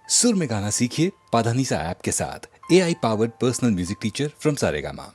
सुर में गाना सीखिए पाधानीसा ऐप के साथ। AI powered personal music teacher from Saregama.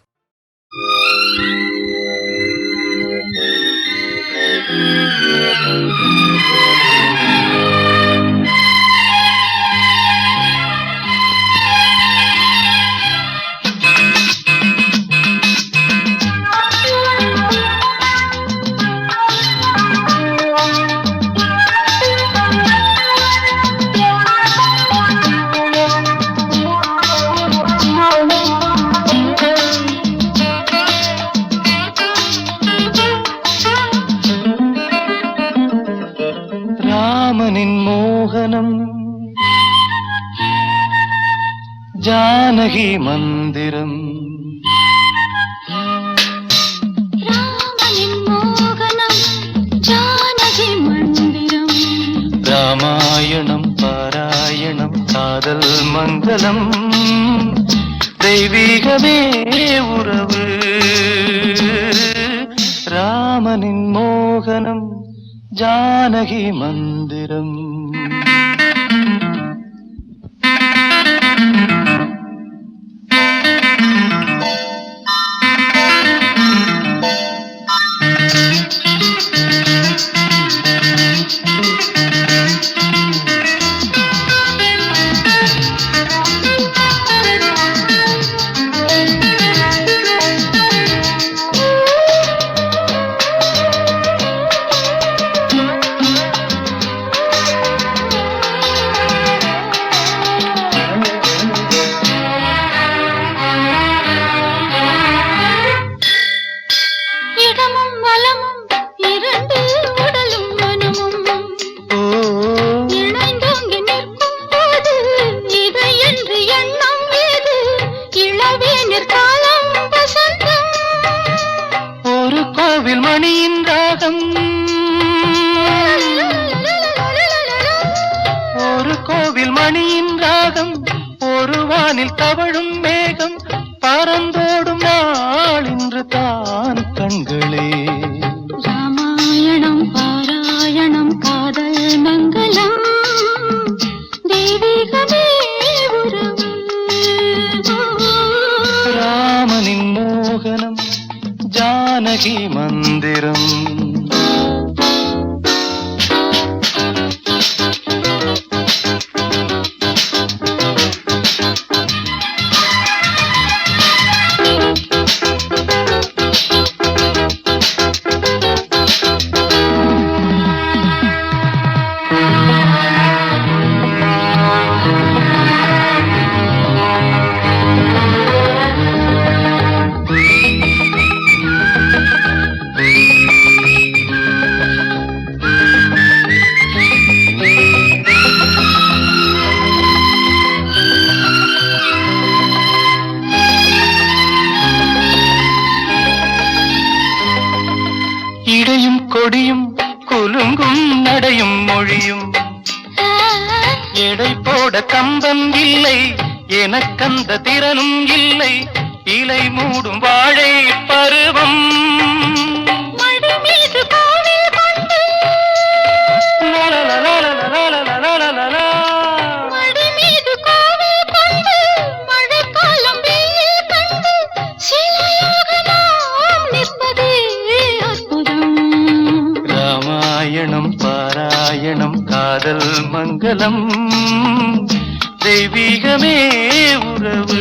ராமனின் மோகனம் ஜானகி மந்திரம். ராமனின் மோகனம் ஜானகி மந்திரம். ராமாயணம் பாராயணம் காதல் மங்களம். தெய்வீகமே உறவு. ராமனின் மோகனம் ஜானகி மந்திரம். மணியின் ராகம் ஒரு கோவில் மணியின் ராகம். ஒரு வானில் தவழும் மேகம் பறந்தோடும் நாள் இன்று தான் கண்களே. ராமாயணம் பாராயணம் காதல் மங்களம். தெய்வீகமே உறவு. ராமனின் மோகனம் ஜானகி மந்திரம். இடையும் கொடியும் குலுங்கும் நடையும் மொழியும். எடை போட கம்பம் இல்லை எனக்கந்த திறனும் இல்லை. இலை மூடும் வாழை பருவம். ராமாயணம் பாராயணம் காதல் மங்களம். தெய்வீகமே உறவு.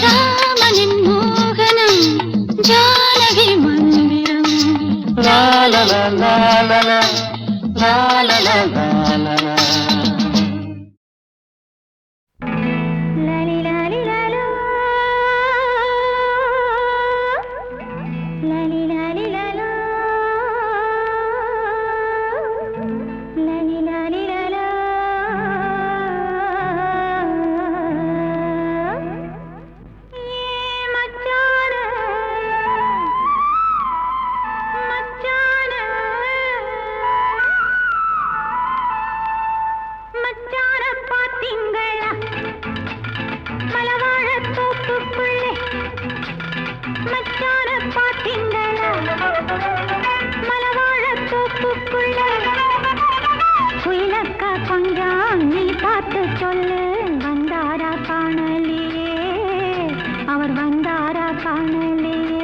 ராமனின் மோகனம் ஜானகி மந்திரம். லாலலா லாலலா லாலலா லாலலா. கொஞ்சம் நீ பார்த்து சொல்லு, வந்தாரா காணலியே, அவர் வந்தாரா காணலியே.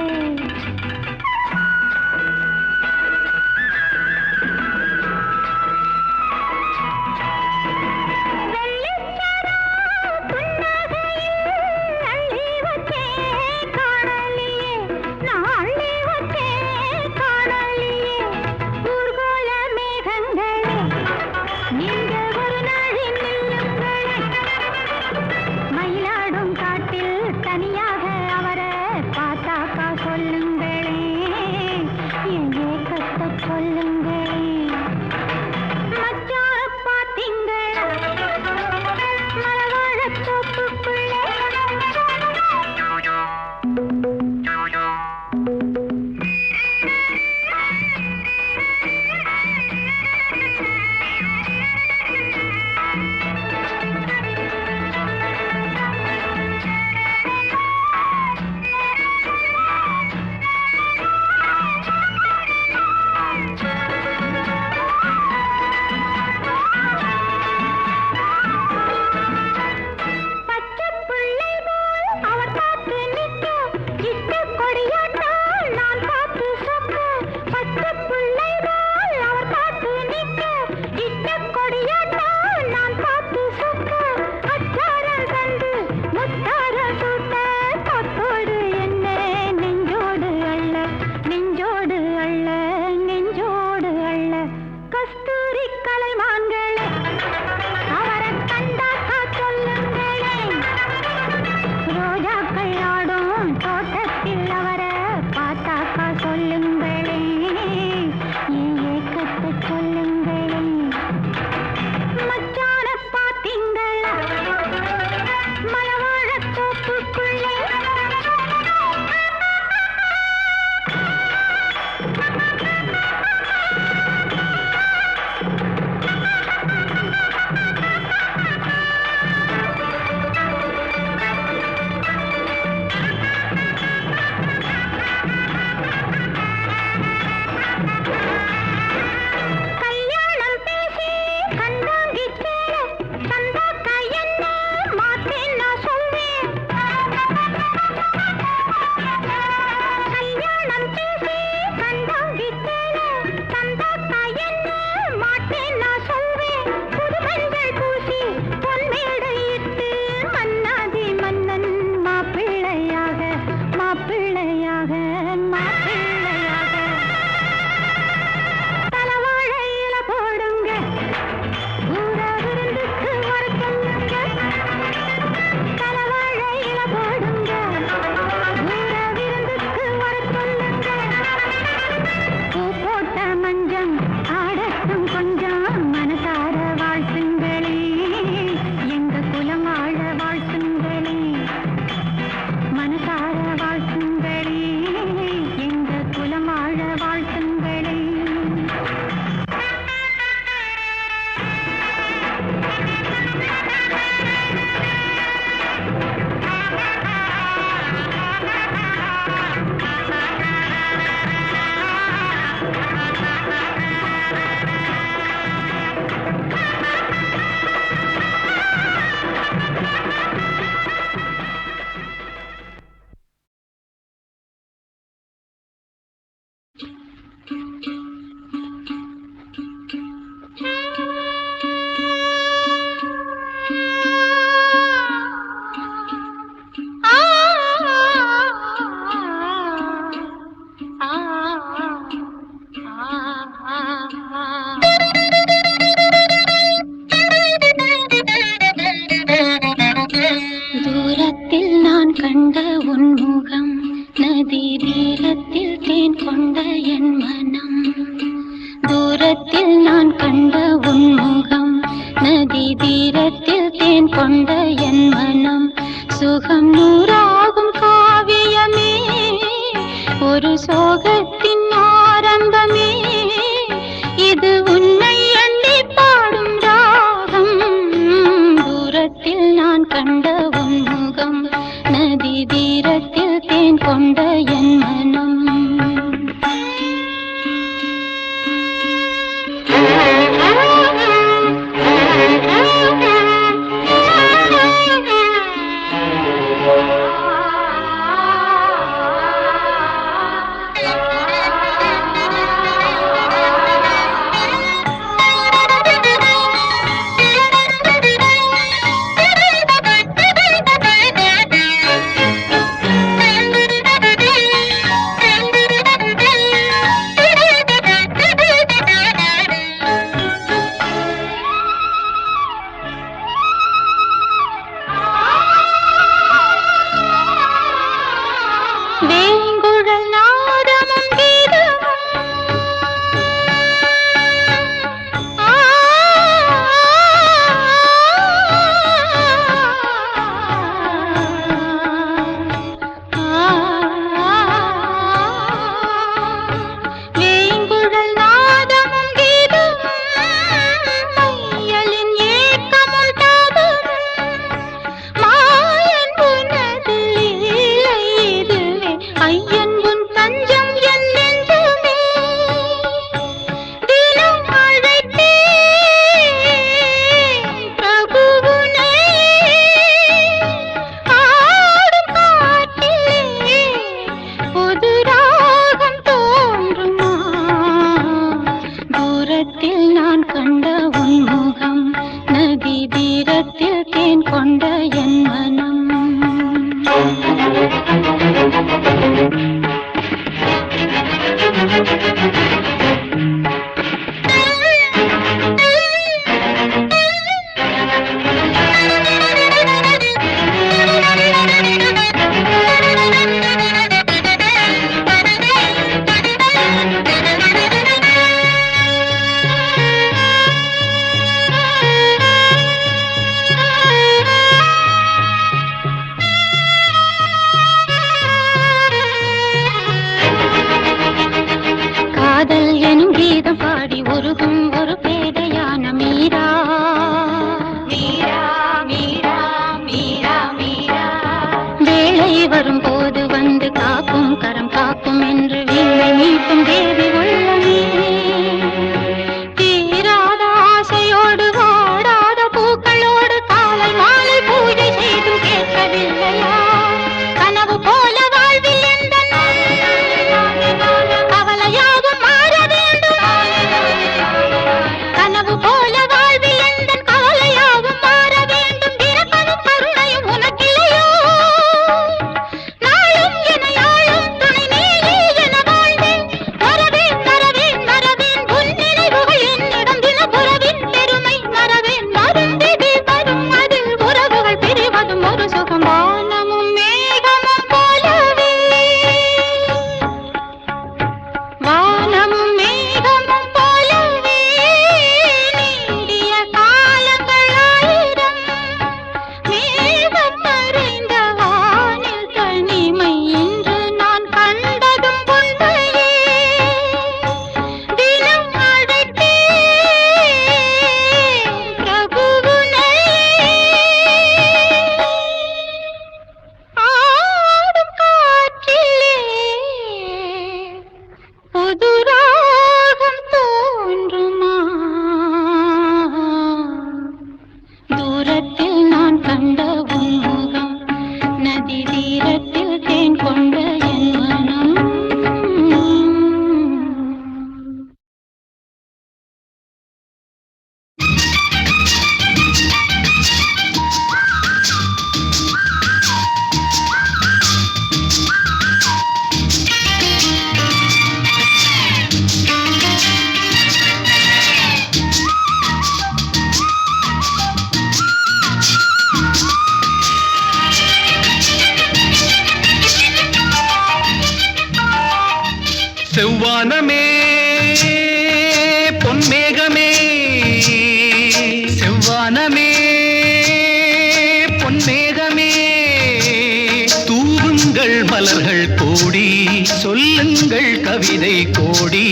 கவிதை கோடி.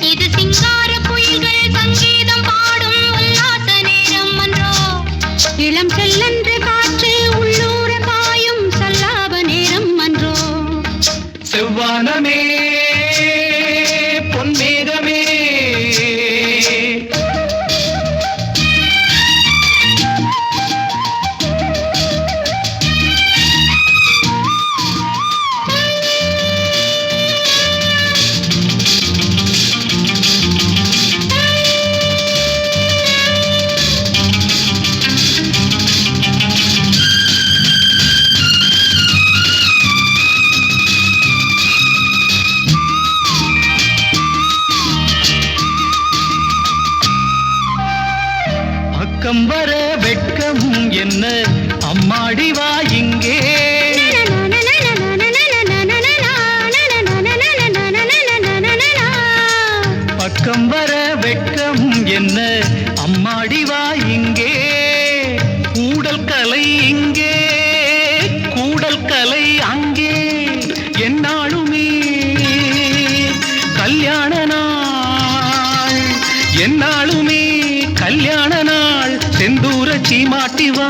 இது சிங்கார குயில்கள் சங்கீதம் பாடும் உல்லாச நேரம் அன்றோ. இளம் செல்லன்று காற்று உள்ளூர பாயும் சல்லாப நேரம் அன்றோ. செவ்வானமே பொன்மேகமே பக்கம் வர வெட்கம் என்ன அம்மாடி வா இங்கே. பக்கம் வர வெட்கம் என்ன அம்மாடி வா இங்கே. கூடல் கலை இங்கே கூடல் கலை அங்கே. என்னாலுமே கல்யாண நாள் என்னாலுமே கல்யாண நாள் செந்தூர சீமாட்டி வா.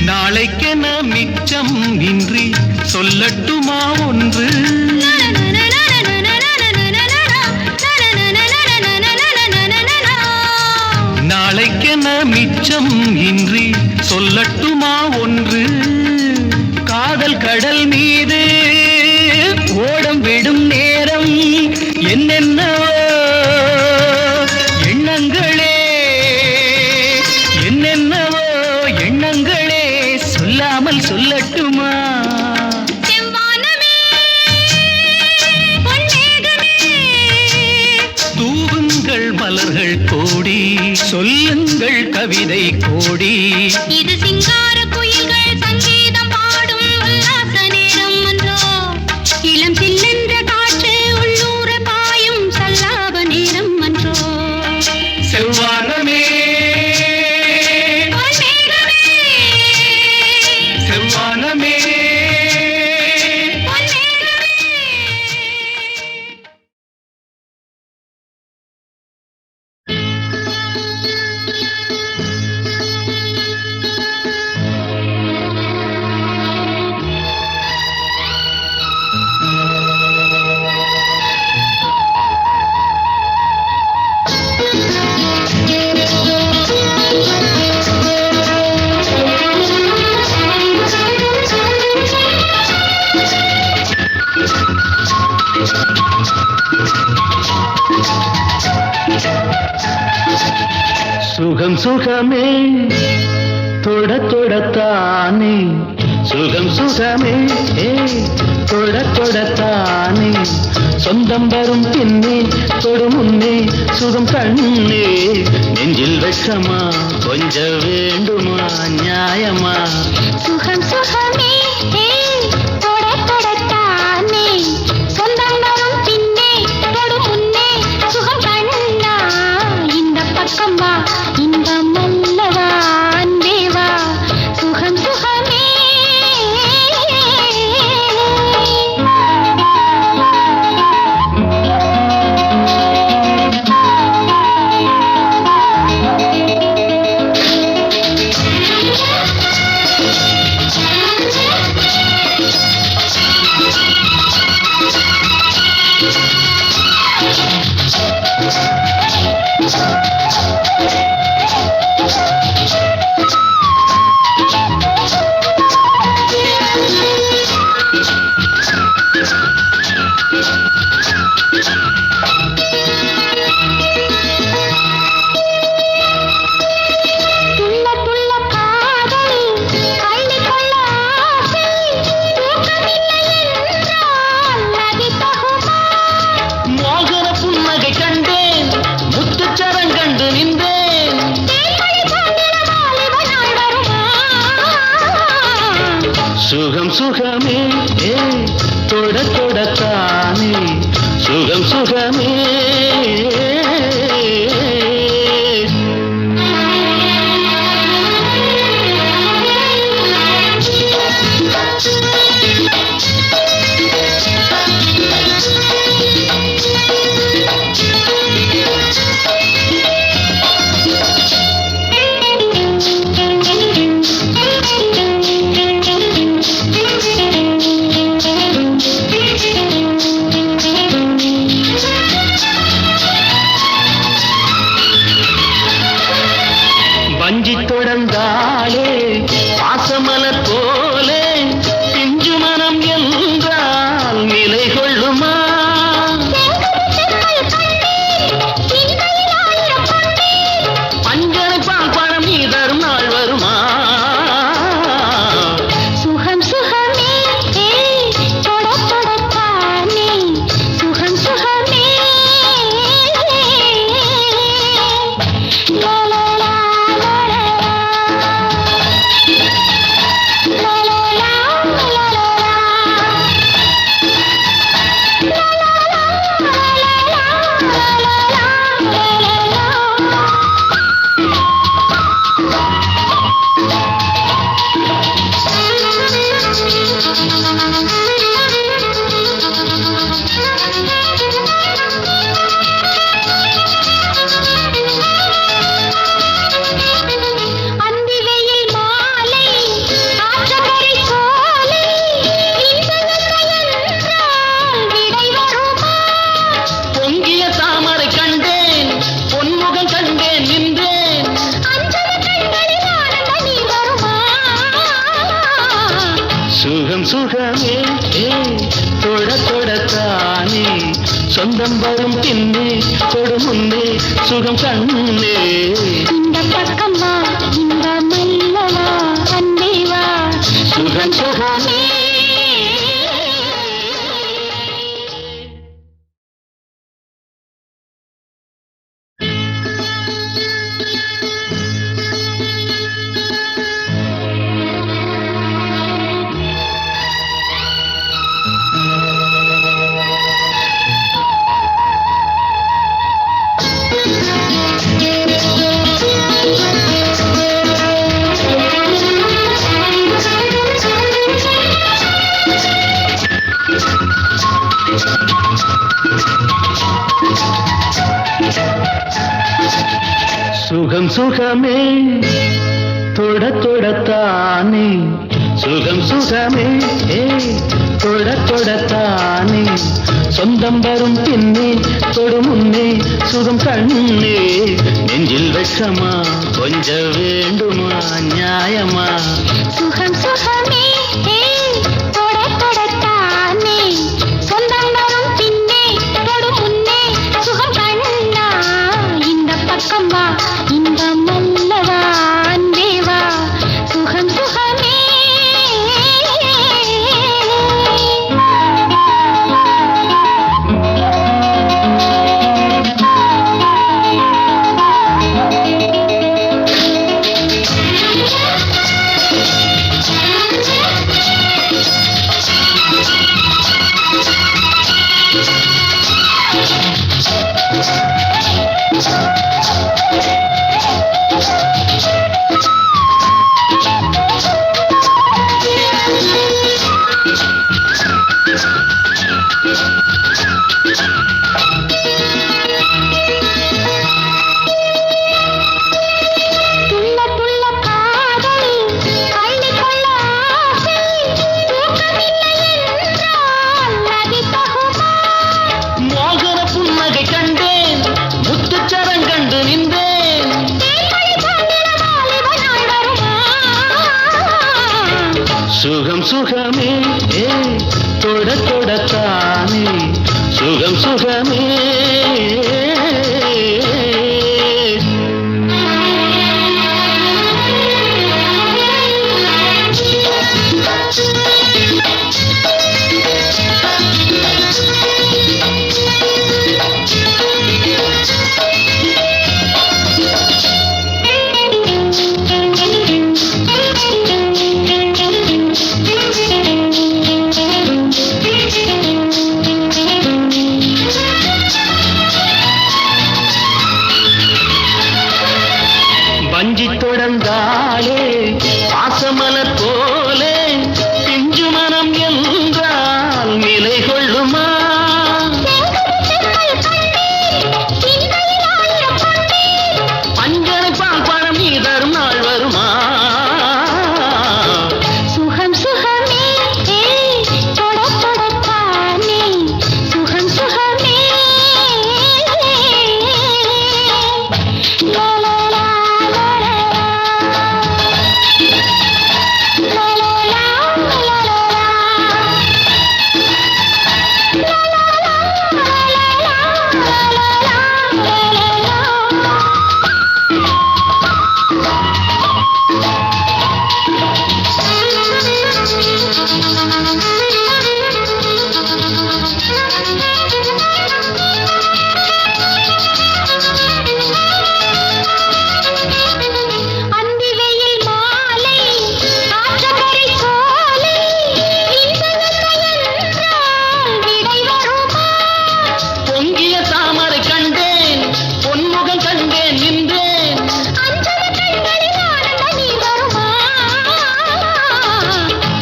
நாளைக்கென மிச்சம் இன்றி சொல்லட்டுமா ஒன்று. நாளைக்கென மிச்சம் இன்றி சொல்லட்டுமா ஒன்று. காதல் கடல் மீது ஓடம் விடும் நேரம் என்னென்னவோ எண்ணங்களே என்னென்னவோ எண்ணங்களே சொல்லாமல் சொல்லட்டுமா. தூவுங்கள் மலர்கள் கோடி சொல்லுங்கள் கவிதை கோடி. இது சிங்கார குயில்கள் சங்கீதம் பாடும் உல்லாச நேரம் அன்றோ. இளம் சில்லென்ற காற்று உள்ளூர பாயும் சல்லாப நேரம் அன்றோ. செவ்வானமே செவ்வானமே சுகம் சுகமே தொட தொடத்தானே. சுகம் சுகமே தொட தொடத்தானே. சொந்தம் வரும் பின்னே தொடு முன்னே சுகம் கண்ணே. நெஞ்சில் வெட்கமா கொஞ்சம் வேண்டுமா நியாயமா. சுகம் சுகமே சொந்தம் வரும் பின்னே கொடு முன்னே சுகம் கண்ணே இந்த பக்கம் வா இந்த மல்லவா அன்பே வா சுகம் சுகமே சுகம் சுகமே தொட தொடத்தானே சுகம் சுகமே தொட தொடத்தானே சொந்தம் வரும் பின்னே தொடு முன்னே சுகம் கண்ணே நெஞ்சில் வெட்கமா கொஞ்சம் வேண்டுமா நியாயமா சுகம் சுகமே தொட தொடத்தானே சொந்தம் வரும் பின்னே தொடு முன்னே சுகம் கண்ணா இந்த பக்கம் வா இந்த மல்லவா அன்பே வா சுகம் சுகமே சுகம் சுகமே தொட தொடத்தானே சுகம் சுகமே வஞ்சி தொடர்ந்தாலே பாசமலர் போலே பிஞ்சு மனம் என்றால் நிலை கொள்ளுமா அஞ்சனை பால் பழம் நீ தரும் நாள் வருமா சுகம் சுகமே தொட தொடத்தானே சுகம் சுகமே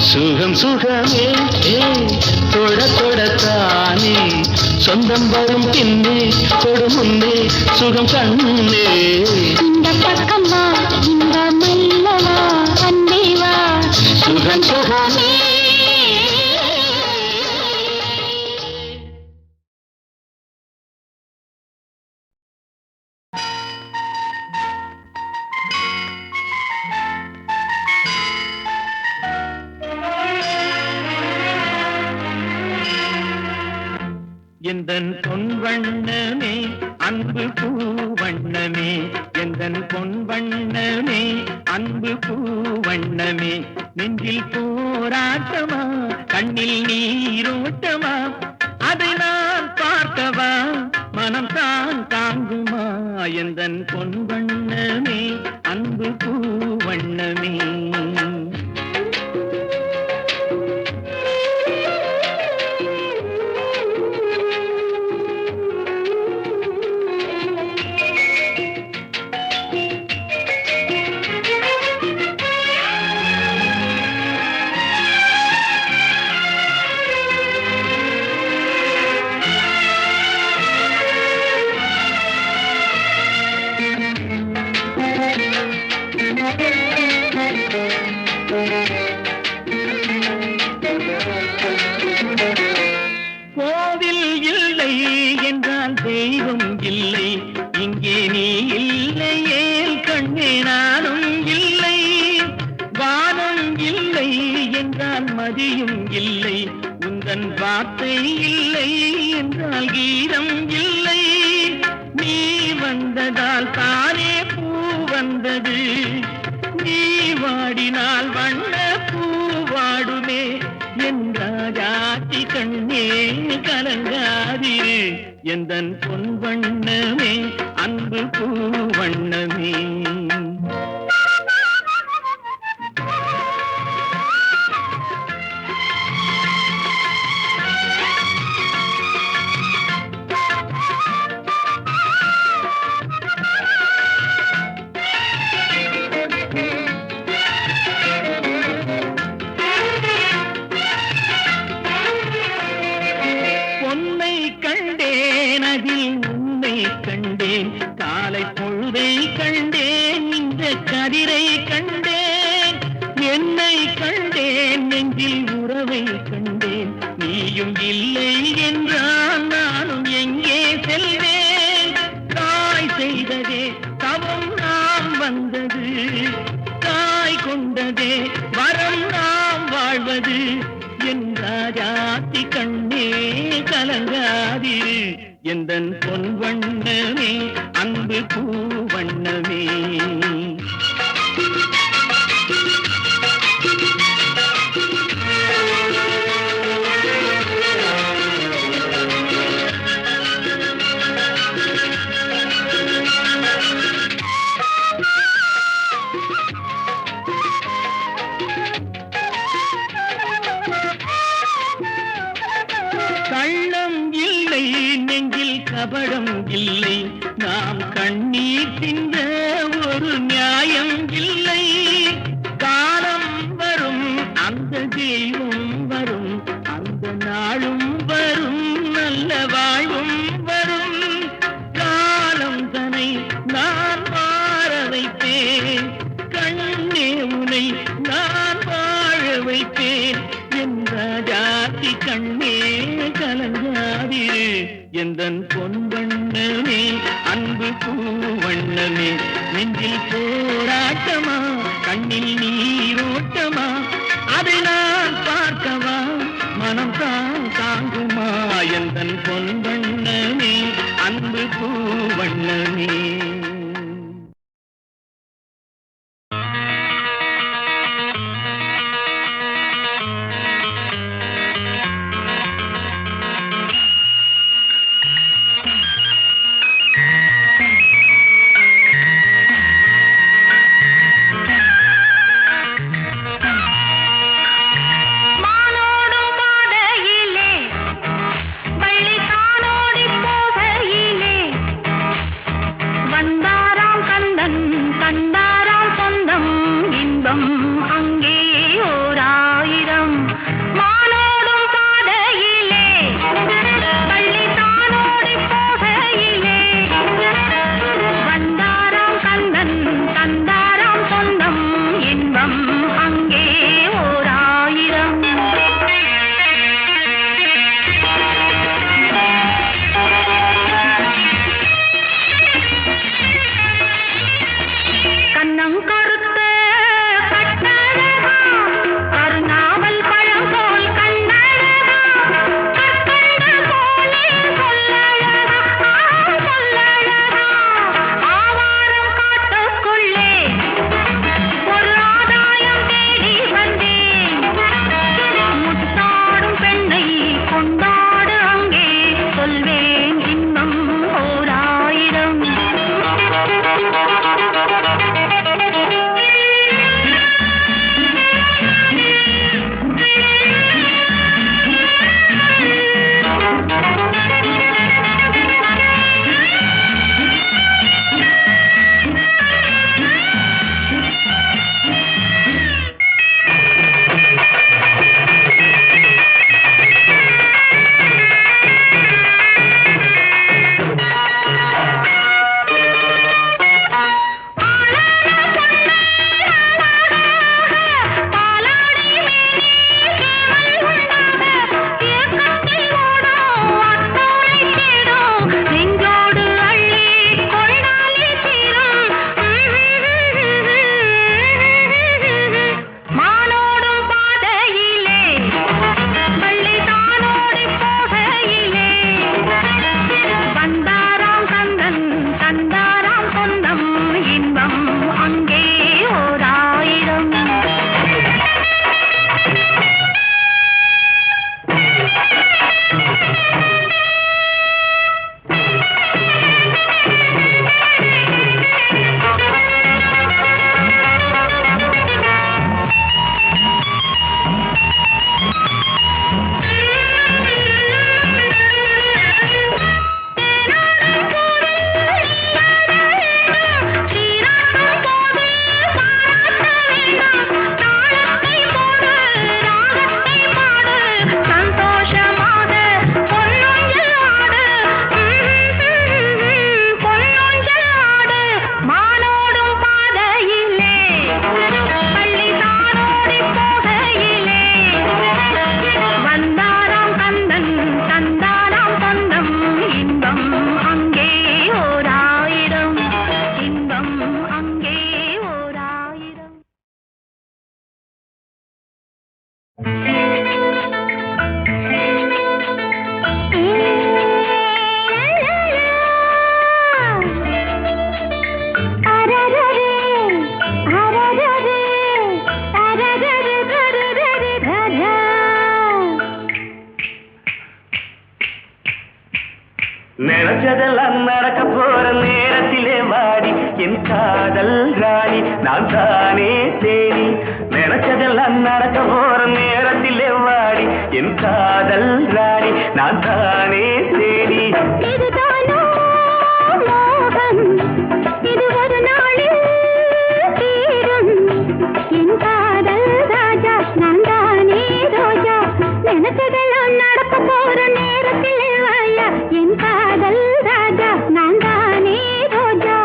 சுகம் சுகமே தொட தொடத்தானே சொந்தம் வரும் பின்னே தொடு முன்னே சுகம் கண்ணே இந்த பக்கம் வா இந்த மல்லவா அன்பே வா சுகம் சுகமே எந்தன் பொன் வண்ணமே அன்பு பூவண்ணமே எந்தன் பொன் வண்ணமே அன்பு பூவண்ணமே நெஞ்சில் போராட்டமா கண்ணில் நீரோட்டமா அதை நான் பார்க்கவா மனம் தான் தாங்குமா எந்தன் பொன் வண்ணமே அன்பு பூவண்ணமே கோவில் இல்லை என்றால் தெய்வம் இல்லை இங்கே நீ இல்லையே கண்ணே நானும் இல்லை வானம் இல்லை என்றால் மதியும் இல்லை உந்தன் வார்த்தை இல்லை என்றால் கீதம் இல்லை நீ வந்ததால் தானே பூ வந்தது நீ வாடினால் வண்ண பூ வாடுமே என்றாஜாத்தி கண்ணே கலங்காதிரு எந்தன் பொன் வண்ணமே அன்பு பூ வண்ணமே கண்டேன் காலை பொழுதை கண்டேன் இந்த கதிரை கண்டேன் என்னை கண்டேன் நெஞ்சில் உறவை கண்டேன் நீயும் இல்லை என்றால் நானும் எங்கே செல்வேன் தாய் செய்ததே தவம் நாம் வந்தது தாய் கொண்டதே வரம் நாம் வாழ்வது என்றாஜாத்தி கண்ணே கலங்காதிரு எந்தன் பொன் வண்ணமே அன்பு பூ வண்ணமே கள்ளம் இல்லை நெஞ்சில் கபடம் இல்லை நாம் கண்ணீர் சிந்த ஒரு நியாயம் இல்லை காலம் வரும் அந்த தெய்வம் வரும் அந்த நாளும் வரும் நல்ல வாழ்வும் வரும் காலம் தனை நான் மாற வைப்பேன் கண்ணே உனை நான் வாழ வைப்பேன் என்ற ஜாதி கண்ணே கலங்காதிரு எந்தன் பொன் வண்ணமே அன்பு பூ வண்ணமே நெஞ்சில் போராட்டமா கண்ணில் நீரோட்டமா அதை நான் பார்க்கவா மனம் தான் தாங்குமா எந்தன் பொன் வண்ணமே அன்பு பூ வண்ணமே கண்ணம் கருத்த என் காதல் ராணி நான் தானே தேனி நினைச்சதெல்லாம் நடக்க போற நேரத்தில் வாடி என் காதல் ராணி நான் தானே தேனி இதுதானோ மோகம் இது ஒரு நாளில் தீரும் என் காதல் ராஜா நான் தானே ரோஜா நினைச்சதெல்லாம் நடக்க போற நேரத்தில் வாயா என் காதல் ராஜா நான் தானே ரோஜா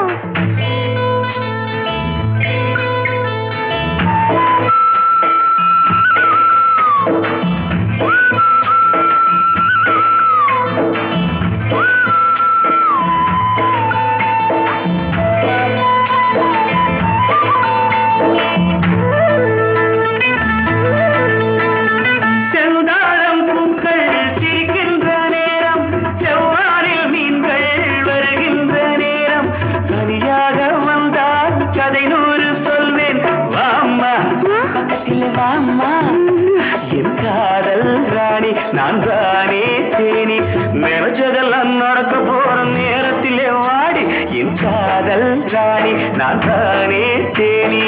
செந்தாழம் பூக்கள் சிரிக்கின்ற நேரம் செவ்வானில் மீன்கள் வருகின்ற நேரம் தனியாக வந்தால் கதை நூறு சொல்வேன் வாம்மா பக்கத்தில் வாம்மா என் காதல் ராணி நான் தானே தேனி நினைச்சதெல்லாம் நடக்க போற நேரத்திலே வாடி என் காதல் ராணி நான் தானே தேனி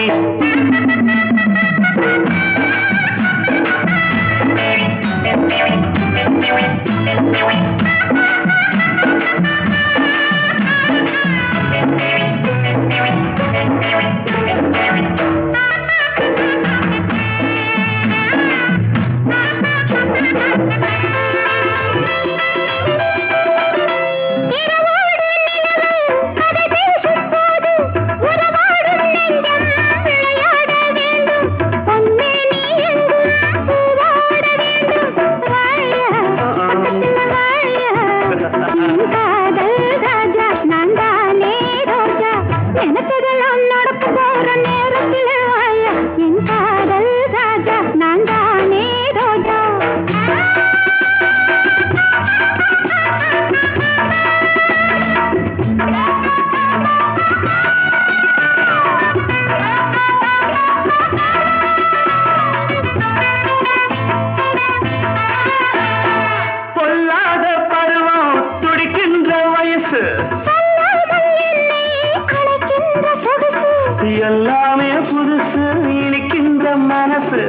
எல்லாமே புதுசு இனிக்கின்ற மனசு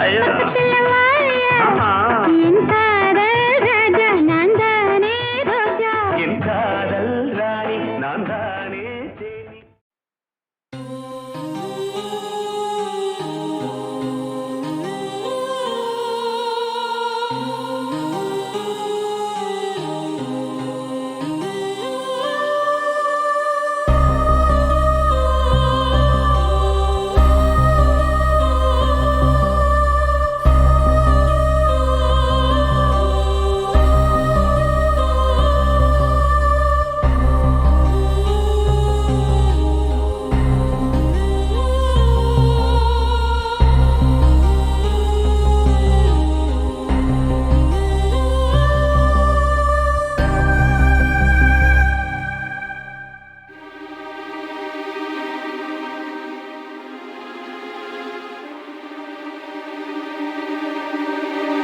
ஐயோ என் காதல் ராஜா நான் தானே ரோஜா என் காதல் ராணி நான் தானே தேனி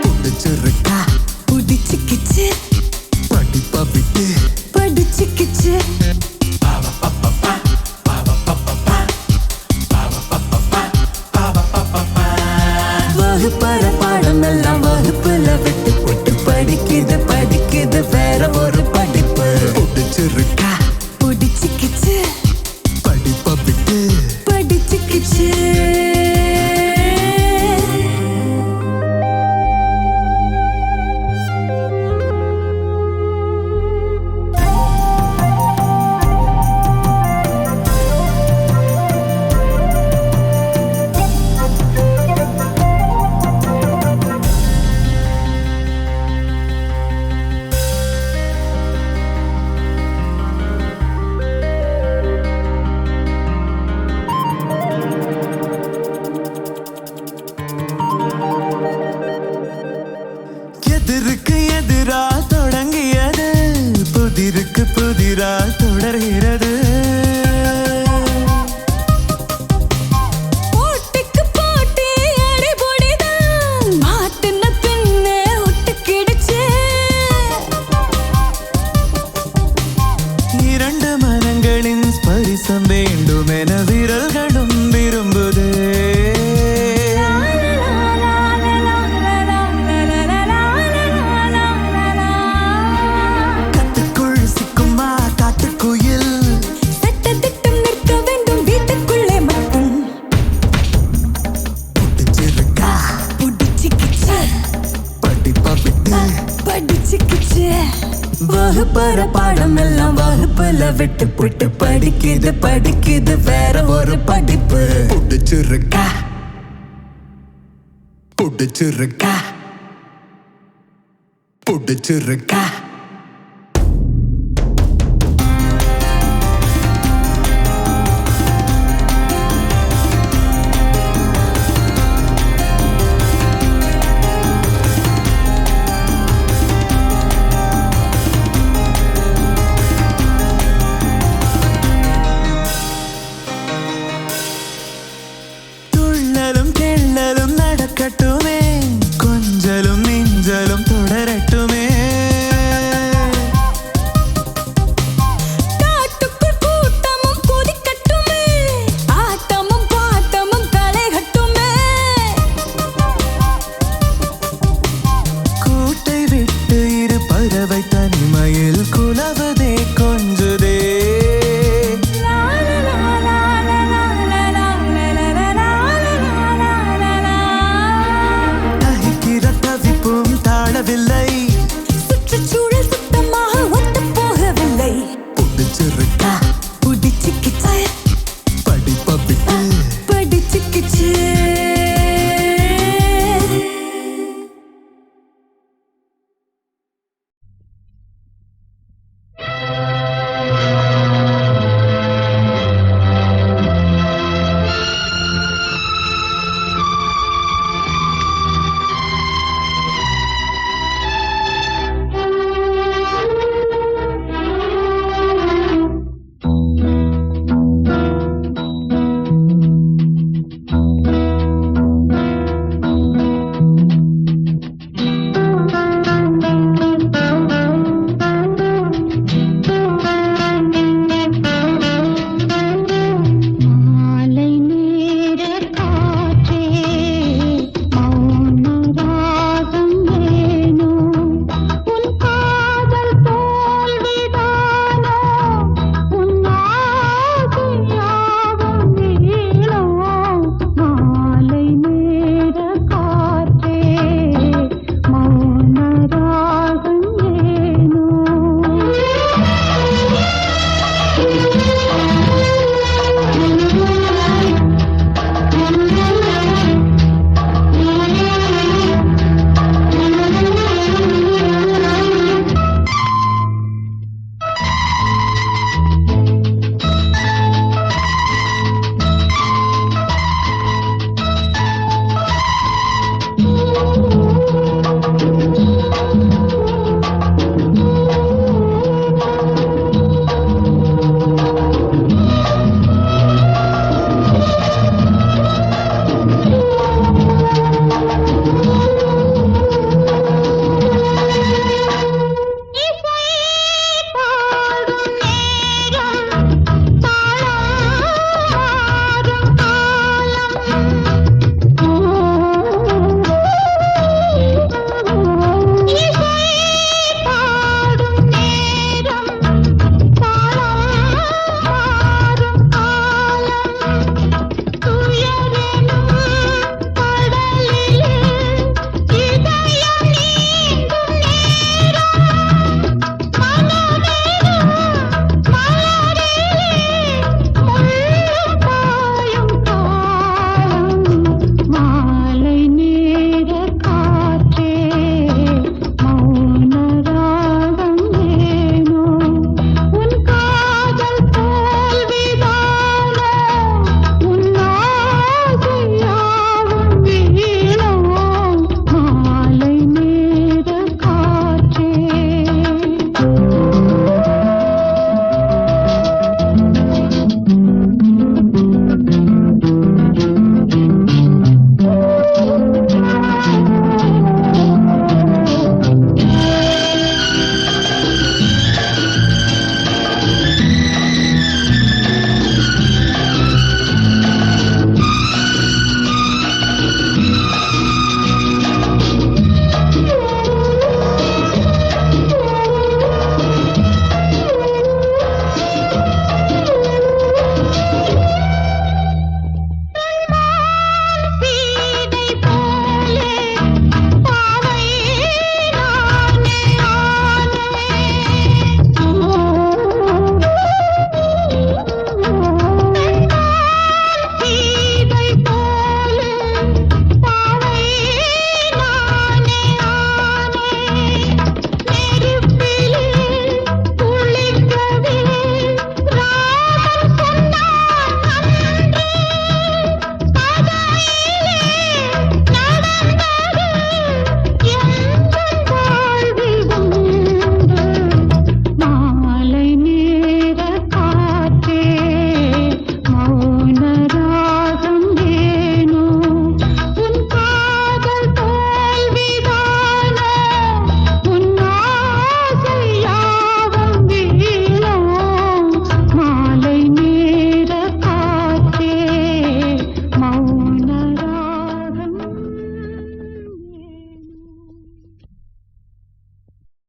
பிடிச்சிருக்கா பிடிச்சிக்கிச்சு படிப்பா விட்டு படிச்சுக்கிச்சு வகுப்பற பாடம் எல்லாம் வகுப்புல விட்டு போட்டு படிக்குது படிக்குது வேற ஒரு படிப்பு பிடிச்சிருக்கா பிடிச்சிக்கிச்சு படிப்பா விட்டு படிச்சுக்கிச்சு வகுப்புல விட்டு புட்டு படிக்குது படிக்குது வேற ஒரு படிப்பு. பிடிச்சிருக்கா பிடிச்சிருக்கா பிடிச்சிருக்கா